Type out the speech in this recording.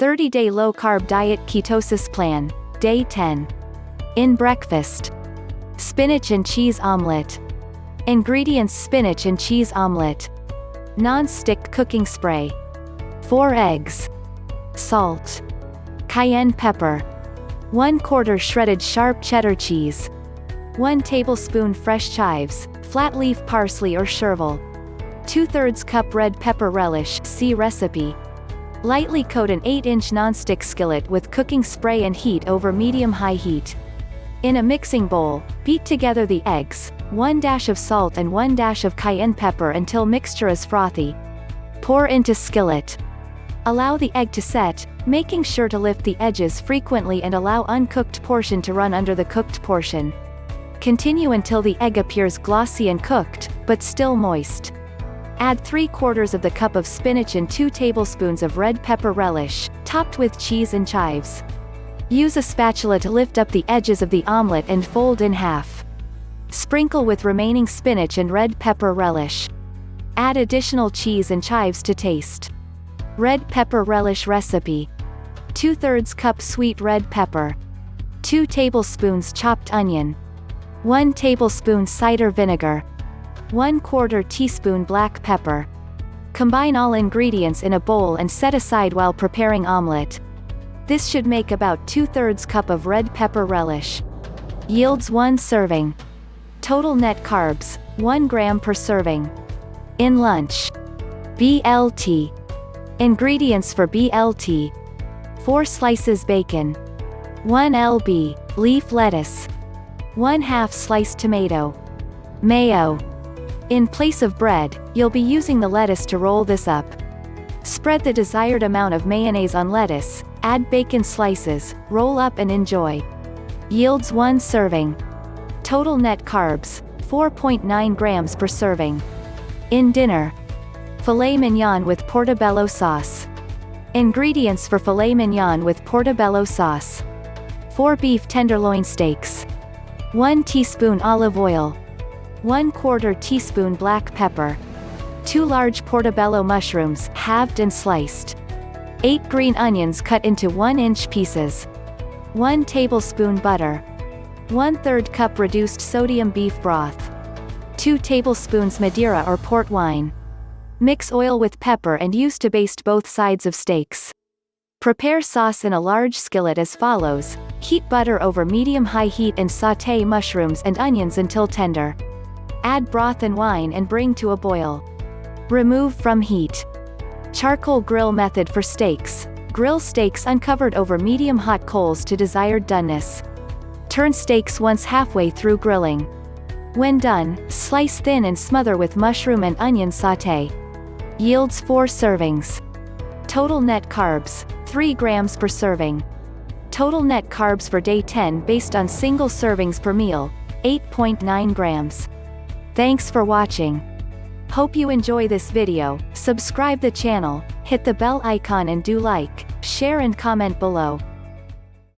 30-day low-carb diet ketosis plan, day 10. In breakfast. Spinach and cheese omelette. Ingredients: spinach and cheese omelette. Non-stick cooking spray. 4 eggs. Salt. Cayenne pepper. 1/4 shredded sharp cheddar cheese. 1 tablespoon fresh chives, flat leaf parsley or chervil. 2/3 cup red pepper relish. See recipe. Lightly coat an 8-inch non-stick skillet with cooking spray and heat over medium-high heat. In a mixing bowl, beat together the eggs, 1 dash of salt and 1 dash of cayenne pepper until mixture is frothy. Pour into skillet. Allow the egg to set, making sure to lift the edges frequently and allow uncooked portion to run under the cooked portion. Continue until the egg appears glossy and cooked, but still moist. Add 3/4 of the cup of spinach and 2 tablespoons of red pepper relish, topped with cheese and chives. Use a spatula to lift up the edges of the omelette and fold in half. Sprinkle with remaining spinach and red pepper relish. Add additional cheese and chives to taste. Red pepper relish recipe. 2/3 cup sweet red pepper. 2 tablespoons chopped onion. 1 tablespoon cider vinegar. 1/4 teaspoon black pepper. Combine all ingredients in a bowl and set aside while preparing omelette. This should make about 2/3 cup of red pepper relish. Yields 1 serving. Total net carbs, 1 gram per serving. In lunch. BLT. Ingredients for BLT. 4 slices bacon. 1 lb. leaf lettuce. 1/2 sliced tomato. Mayo. In place of bread, you'll be using the lettuce to roll this up. Spread the desired amount of mayonnaise on lettuce, add bacon slices, roll up and enjoy. Yields 1 serving. Total net carbs, 4.9 grams per serving. In dinner. Filet mignon with portobello sauce. Ingredients for filet mignon with portobello sauce. 4 beef tenderloin steaks. 1 teaspoon olive oil. 1/4 teaspoon black pepper. 2 large portobello mushrooms, halved and sliced. 8 green onions cut into 1-inch pieces. 1 tablespoon butter. 1/3 cup reduced sodium beef broth. 2 tablespoons Madeira or port wine. Mix oil with pepper and use to baste both sides of steaks. Prepare sauce in a large skillet as follows. Heat butter over medium-high heat and sauté mushrooms and onions until tender. Add broth and wine and bring to a boil. Remove from heat. Charcoal grill method for steaks. Grill steaks uncovered over medium-hot coals to desired doneness. Turn steaks once halfway through grilling. When done, slice thin and smother with mushroom and onion sauté. Yields 4 servings. Total net carbs, 3 grams per serving. Total net carbs for day 10 based on single servings per meal, 8.9 grams. Thanks for watching. Hope you enjoy this video. Subscribe the channel, hit the bell icon and do like, share and comment below.